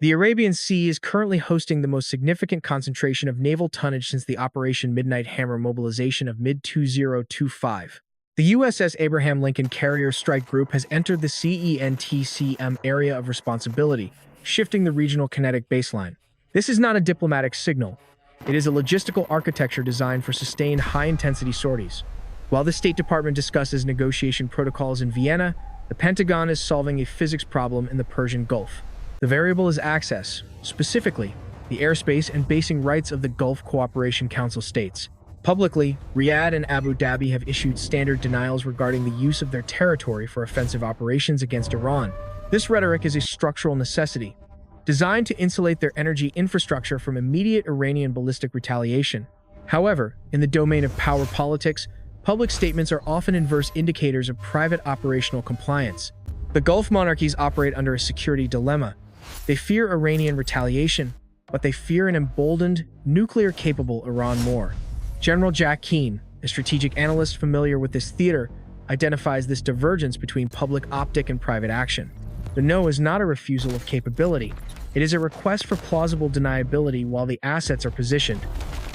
The Arabian Sea is currently hosting the most significant concentration of naval tonnage since the Operation Midnight Hammer mobilization of mid-2025. The USS Abraham Lincoln Carrier Strike Group has entered the CENTCM area of responsibility, shifting the regional kinetic baseline. This is not a diplomatic signal. It is a logistical architecture designed for sustained high-intensity sorties. While the State Department discusses negotiation protocols in Vienna, the Pentagon is solving a physics problem in the Persian Gulf. The variable is access, specifically, the airspace and basing rights of the Gulf Cooperation Council states. Publicly, Riyadh and Abu Dhabi have issued standard denials regarding the use of their territory for offensive operations against Iran. This rhetoric is a structural necessity, designed to insulate their energy infrastructure from immediate Iranian ballistic retaliation. However, in the domain of power politics, public statements are often inverse indicators of private operational compliance. The Gulf monarchies operate under a security dilemma. They fear Iranian retaliation, but they fear an emboldened, nuclear-capable Iran more. General Jack Keane, a strategic analyst familiar with this theater, identifies this divergence between public optic and private action. The no is not a refusal of capability. It is a request for plausible deniability while the assets are positioned.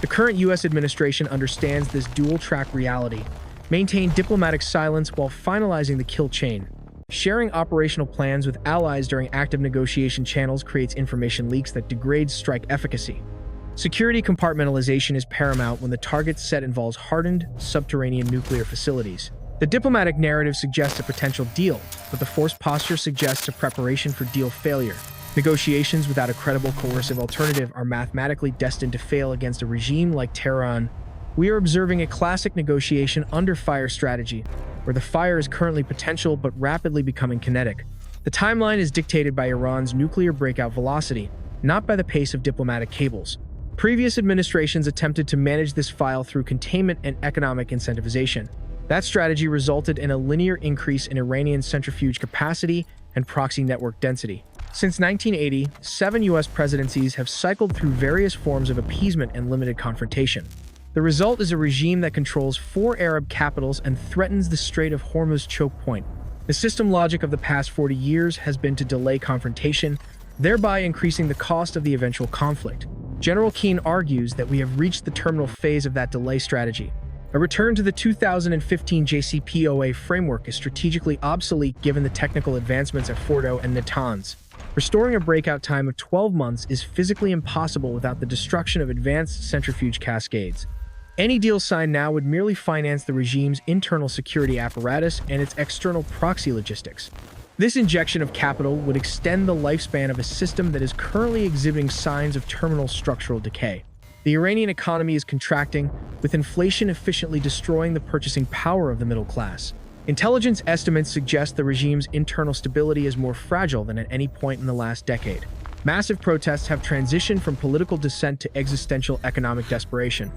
The current U.S. administration understands this dual-track reality, maintain diplomatic silence while finalizing the kill chain. Sharing operational plans with allies during active negotiation channels creates information leaks that degrade strike efficacy. Security compartmentalization is paramount when the target set involves hardened, subterranean nuclear facilities. The diplomatic narrative suggests a potential deal, but the force posture suggests a preparation for deal failure. Negotiations without a credible coercive alternative are mathematically destined to fail against a regime like Tehran. We are observing a classic negotiation under fire strategy, where the fire is currently potential but rapidly becoming kinetic. The timeline is dictated by Iran's nuclear breakout velocity, not by the pace of diplomatic cables. Previous administrations attempted to manage this file through containment and economic incentivization. That strategy resulted in a linear increase in Iranian centrifuge capacity and proxy network density. Since 1980, 7 U.S. presidencies have cycled through various forms of appeasement and limited confrontation. The result is a regime that controls 4 Arab capitals and threatens the Strait of Hormuz choke point. The system logic of the past 40 years has been to delay confrontation, thereby increasing the cost of the eventual conflict. General Keane argues that we have reached the terminal phase of that delay strategy. A return to the 2015 JCPOA framework is strategically obsolete given the technical advancements at Fordo and Natanz. Restoring a breakout time of 12 months is physically impossible without the destruction of advanced centrifuge cascades. Any deal signed now would merely finance the regime's internal security apparatus and its external proxy logistics. This injection of capital would extend the lifespan of a system that is currently exhibiting signs of terminal structural decay. The Iranian economy is contracting, with inflation efficiently destroying the purchasing power of the middle class. Intelligence estimates suggest the regime's internal stability is more fragile than at any point in the last decade. Massive protests have transitioned from political dissent to existential economic desperation.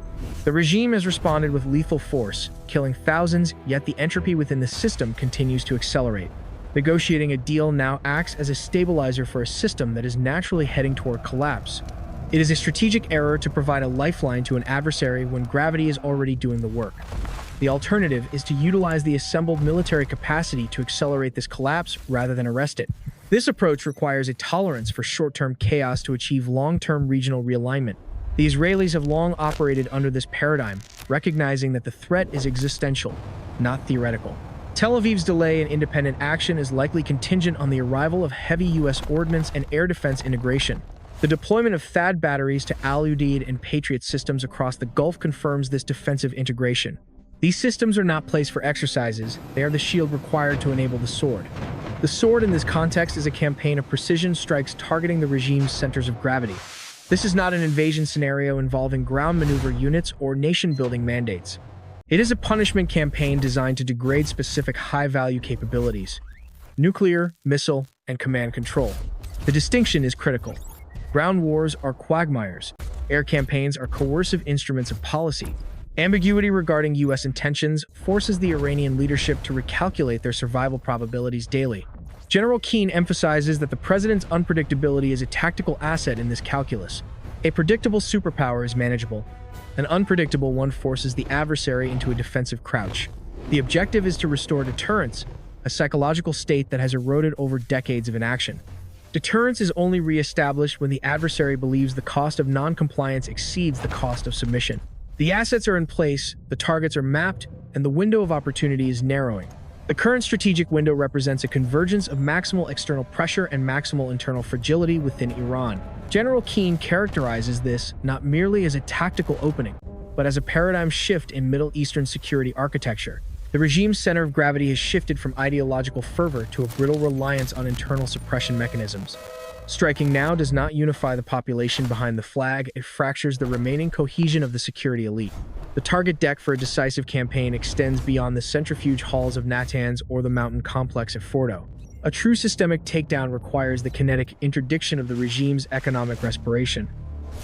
The regime has responded with lethal force, killing thousands, yet the entropy within the system continues to accelerate. Negotiating a deal now acts as a stabilizer for a system that is naturally heading toward collapse. It is a strategic error to provide a lifeline to an adversary when gravity is already doing the work. The alternative is to utilize the assembled military capacity to accelerate this collapse rather than arrest it. This approach requires a tolerance for short-term chaos to achieve long-term regional realignment. The Israelis have long operated under this paradigm, recognizing that the threat is existential, not theoretical. Tel Aviv's delay in independent action is likely contingent on the arrival of heavy U.S. ordnance and air defense integration. The deployment of THAAD batteries to Al-Udeid and Patriot systems across the Gulf confirms this defensive integration. These systems are not placed for exercises, they are the shield required to enable the sword. The sword in this context is a campaign of precision strikes targeting the regime's centers of gravity. This is not an invasion scenario involving ground maneuver units or nation-building mandates. It is a punishment campaign designed to degrade specific high-value capabilities: nuclear, missile, and command control. The distinction is critical. Ground wars are quagmires. Air campaigns are coercive instruments of policy. Ambiguity regarding U.S. intentions forces the Iranian leadership to recalculate their survival probabilities daily. General Keane emphasizes that the president's unpredictability is a tactical asset in this calculus. A predictable superpower is manageable. An unpredictable one forces the adversary into a defensive crouch. The objective is to restore deterrence, a psychological state that has eroded over decades of inaction. Deterrence is only re-established when the adversary believes the cost of non-compliance exceeds the cost of submission. The assets are in place, the targets are mapped, and the window of opportunity is narrowing. The current strategic window represents a convergence of maximal external pressure and maximal internal fragility within Iran. General Keane characterizes this not merely as a tactical opening, but as a paradigm shift in Middle Eastern security architecture. The regime's center of gravity has shifted from ideological fervor to a brittle reliance on internal suppression mechanisms. Striking now does not unify the population behind the flag, it fractures the remaining cohesion of the security elite. The target deck for a decisive campaign extends beyond the centrifuge halls of Natanz or the mountain complex at Fordo. A true systemic takedown requires the kinetic interdiction of the regime's economic respiration.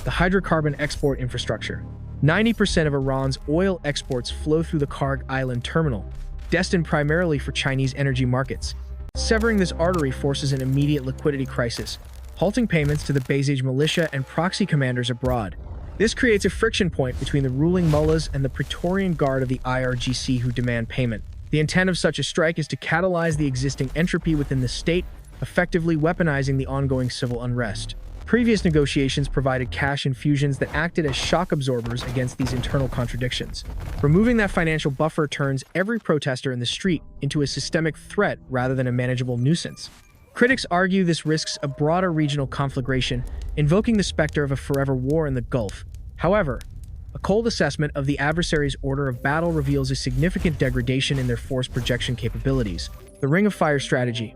The hydrocarbon export infrastructure. 90% of Iran's oil exports flow through the Karg Island terminal, destined primarily for Chinese energy markets. Severing this artery forces an immediate liquidity crisis, halting payments to the Basij militia and proxy commanders abroad. This creates a friction point between the ruling mullahs and the Praetorian Guard of the IRGC who demand payment. The intent of such a strike is to catalyze the existing entropy within the state, effectively weaponizing the ongoing civil unrest. Previous negotiations provided cash infusions that acted as shock absorbers against these internal contradictions. Removing that financial buffer turns every protester in the street into a systemic threat rather than a manageable nuisance. Critics argue this risks a broader regional conflagration, invoking the specter of a forever war in the Gulf. However, a cold assessment of the adversary's order of battle reveals a significant degradation in their force projection capabilities. The Ring of Fire strategy,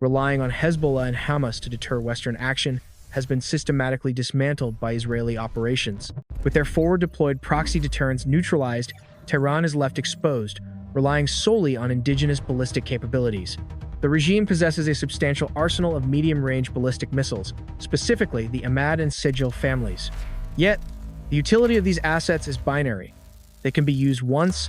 relying on Hezbollah and Hamas to deter Western action, has been systematically dismantled by Israeli operations. With their forward-deployed proxy deterrence neutralized, Tehran is left exposed, relying solely on indigenous ballistic capabilities. The regime possesses a substantial arsenal of medium-range ballistic missiles, specifically the Ahmad and Sejil families. Yet, the utility of these assets is binary. They can be used once,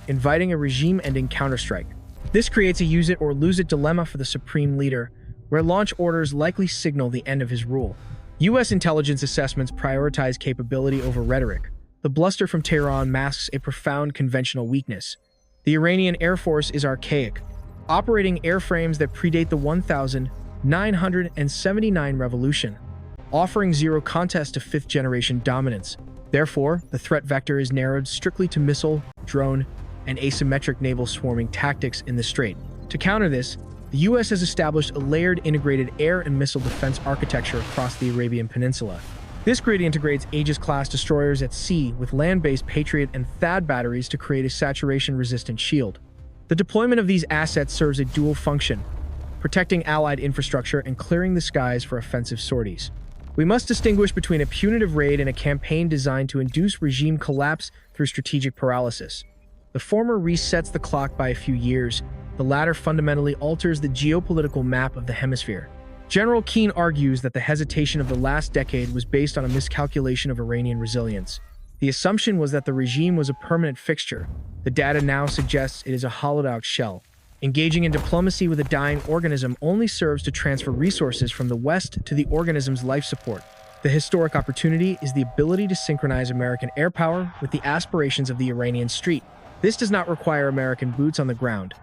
inviting a regime-ending counterstrike. This creates a use-it-or-lose-it dilemma for the supreme leader, where launch orders likely signal the end of his rule. U.S. intelligence assessments prioritize capability over rhetoric. The bluster from Tehran masks a profound conventional weakness. The Iranian Air Force is archaic, operating airframes that predate the 1979 revolution, offering zero contest to fifth-generation dominance. Therefore, the threat vector is narrowed strictly to missile, drone, and asymmetric naval swarming tactics in the Strait. To counter this, the U.S. has established a layered integrated air and missile defense architecture across the Arabian Peninsula. This grid integrates Aegis-class destroyers at sea with land-based Patriot and THAAD batteries to create a saturation-resistant shield. The deployment of these assets serves a dual function, protecting Allied infrastructure and clearing the skies for offensive sorties. We must distinguish between a punitive raid and a campaign designed to induce regime collapse through strategic paralysis. The former resets the clock by a few years, the latter fundamentally alters the geopolitical map of the hemisphere. General Keane argues that the hesitation of the last decade was based on a miscalculation of Iranian resilience. The assumption was that the regime was a permanent fixture. The data now suggests it is a hollowed-out shell. Engaging in diplomacy with a dying organism only serves to transfer resources from the West to the organism's life support. The historic opportunity is the ability to synchronize American air power with the aspirations of the Iranian street. This does not require American boots on the ground,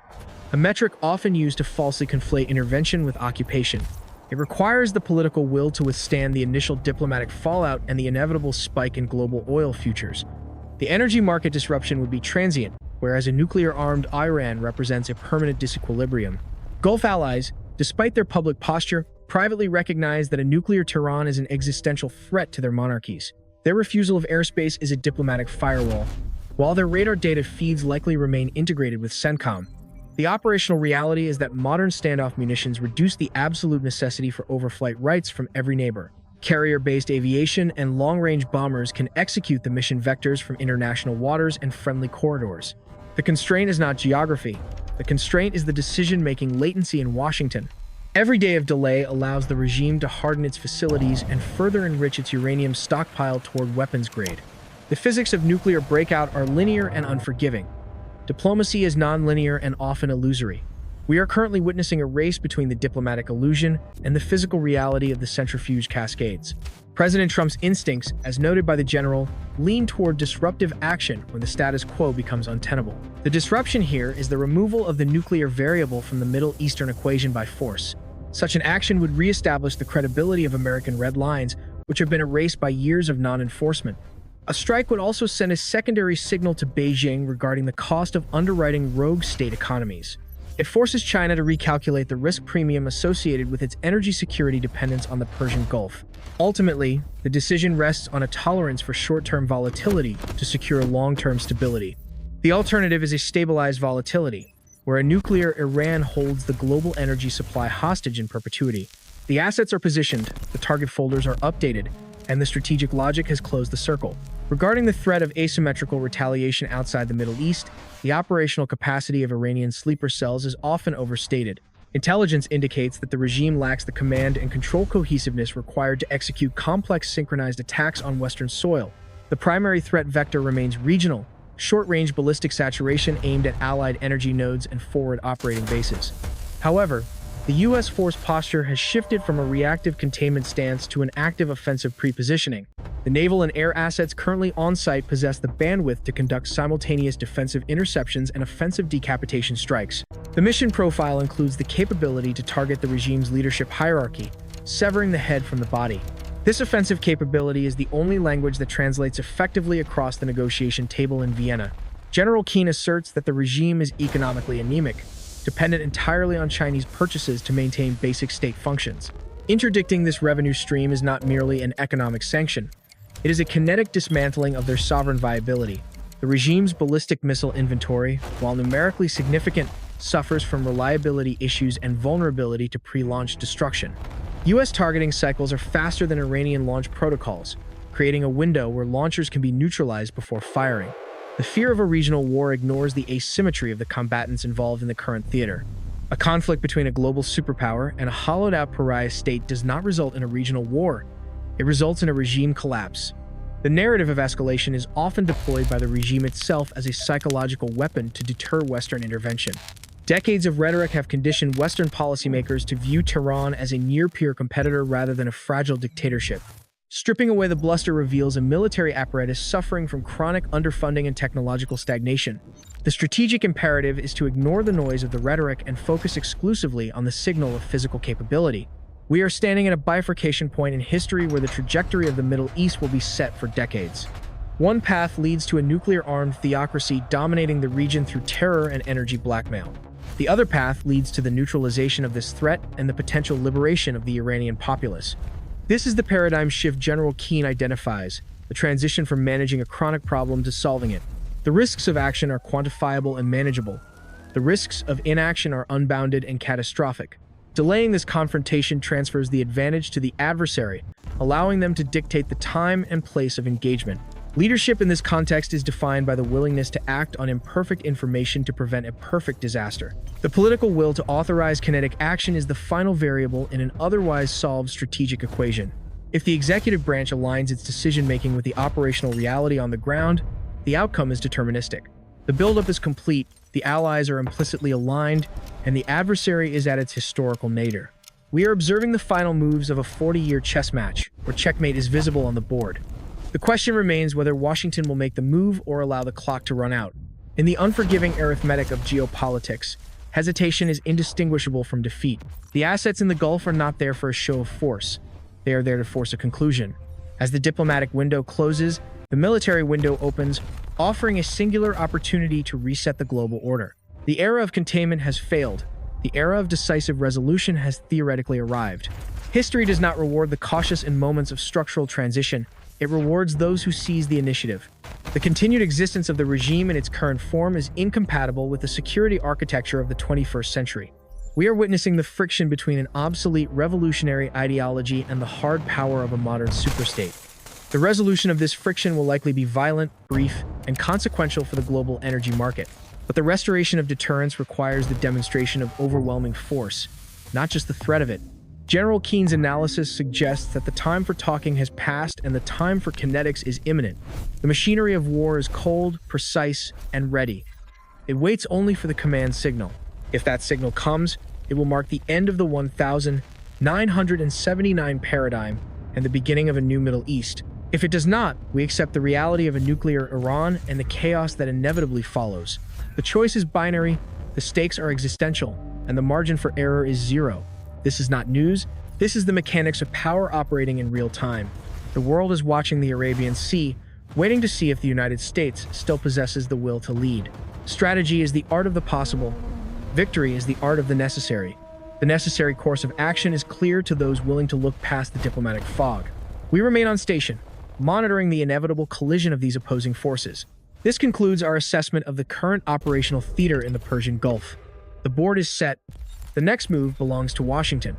a metric often used to falsely conflate intervention with occupation. It requires the political will to withstand the initial diplomatic fallout and the inevitable spike in global oil futures. The energy market disruption would be transient, whereas a nuclear-armed Iran represents a permanent disequilibrium. Gulf allies, despite their public posture, privately recognize that a nuclear Tehran is an existential threat to their monarchies. Their refusal of airspace is a diplomatic firewall, while their radar data feeds likely remain integrated with CENTCOM. The operational reality is that modern standoff munitions reduce the absolute necessity for overflight rights from every neighbor. Carrier-based aviation and long-range bombers can execute the mission vectors from international waters and friendly corridors. The constraint is not geography. The constraint is the decision-making latency in Washington. Every day of delay allows the regime to harden its facilities and further enrich its uranium stockpile toward weapons grade. The physics of nuclear breakout are linear and unforgiving. Diplomacy is non-linear and often illusory. We are currently witnessing a race between the diplomatic illusion and the physical reality of the centrifuge cascades. President Trump's instincts, as noted by the general, lean toward disruptive action when the status quo becomes untenable. The disruption here is the removal of the nuclear variable from the Middle Eastern equation by force. Such an action would reestablish the credibility of American red lines, which have been erased by years of non-enforcement. A strike would also send a secondary signal to Beijing regarding the cost of underwriting rogue state economies. It forces China to recalculate the risk premium associated with its energy security dependence on the Persian Gulf. Ultimately, the decision rests on a tolerance for short-term volatility to secure long-term stability. The alternative is a stabilized volatility, where a nuclear Iran holds the global energy supply hostage in perpetuity. The assets are positioned, the target folders are updated, and the strategic logic has closed the circle. Regarding the threat of asymmetrical retaliation outside the Middle East, the operational capacity of Iranian sleeper cells is often overstated. Intelligence indicates that the regime lacks the command and control cohesiveness required to execute complex synchronized attacks on Western soil. The primary threat vector remains regional, short-range ballistic saturation aimed at allied energy nodes and forward operating bases. However, the U.S. force posture has shifted from a reactive containment stance to an active offensive prepositioning. The naval and air assets currently on site possess the bandwidth to conduct simultaneous defensive interceptions and offensive decapitation strikes. The mission profile includes the capability to target the regime's leadership hierarchy, severing the head from the body. This offensive capability is the only language that translates effectively across the negotiation table in Vienna. General Keane asserts that the regime is economically anemic, dependent entirely on Chinese purchases to maintain basic state functions. Interdicting this revenue stream is not merely an economic sanction. It is a kinetic dismantling of their sovereign viability. The regime's ballistic missile inventory, while numerically significant, suffers from reliability issues and vulnerability to pre-launch destruction. U.S. targeting cycles are faster than Iranian launch protocols, creating a window where launchers can be neutralized before firing. The fear of a regional war ignores the asymmetry of the combatants involved in the current theater. A conflict between a global superpower and a hollowed-out pariah state does not result in a regional war. It results in a regime collapse. The narrative of escalation is often deployed by the regime itself as a psychological weapon to deter Western intervention. Decades of rhetoric have conditioned Western policymakers to view Tehran as a near-peer competitor rather than a fragile dictatorship. Stripping away the bluster reveals a military apparatus suffering from chronic underfunding and technological stagnation. The strategic imperative is to ignore the noise of the rhetoric and focus exclusively on the signal of physical capability. We are standing at a bifurcation point in history where the trajectory of the Middle East will be set for decades. One path leads to a nuclear-armed theocracy dominating the region through terror and energy blackmail. The other path leads to the neutralization of this threat and the potential liberation of the Iranian populace. This is the paradigm shift General Keane identifies, the transition from managing a chronic problem to solving it. The risks of action are quantifiable and manageable. The risks of inaction are unbounded and catastrophic. Delaying this confrontation transfers the advantage to the adversary, allowing them to dictate the time and place of engagement. Leadership in this context is defined by the willingness to act on imperfect information to prevent a perfect disaster. The political will to authorize kinetic action is the final variable in an otherwise solved strategic equation. If the executive branch aligns its decision-making with the operational reality on the ground, the outcome is deterministic. The buildup is complete, the allies are implicitly aligned, and the adversary is at its historical nadir. We are observing the final moves of a 40-year chess match, where checkmate is visible on the board. The question remains whether Washington will make the move or allow the clock to run out. In the unforgiving arithmetic of geopolitics, hesitation is indistinguishable from defeat. The assets in the Gulf are not there for a show of force. They are there to force a conclusion. As the diplomatic window closes, the military window opens, offering a singular opportunity to reset the global order. The era of containment has failed. The era of decisive resolution has theoretically arrived. History does not reward the cautious in moments of structural transition. It rewards those who seize the initiative. The continued existence of the regime in its current form is incompatible with the security architecture of the 21st century. We are witnessing the friction between an obsolete revolutionary ideology and the hard power of a modern superstate. The resolution of this friction will likely be violent, brief, and consequential for the global energy market. But the restoration of deterrence requires the demonstration of overwhelming force, not just the threat of it. General Keane's analysis suggests that the time for talking has passed and the time for kinetics is imminent. The machinery of war is cold, precise, and ready. It waits only for the command signal. If that signal comes, it will mark the end of the 1979 paradigm and the beginning of a new Middle East. If it does not, we accept the reality of a nuclear Iran and the chaos that inevitably follows. The choice is binary, the stakes are existential, and the margin for error is zero. This is not news. This is the mechanics of power operating in real time. The world is watching the Arabian Sea, waiting to see if the United States still possesses the will to lead. Strategy is the art of the possible. Victory is the art of the necessary. The necessary course of action is clear to those willing to look past the diplomatic fog. We remain on station, monitoring the inevitable collision of these opposing forces. This concludes our assessment of the current operational theater in the Persian Gulf. The board is set. The next move belongs to Washington.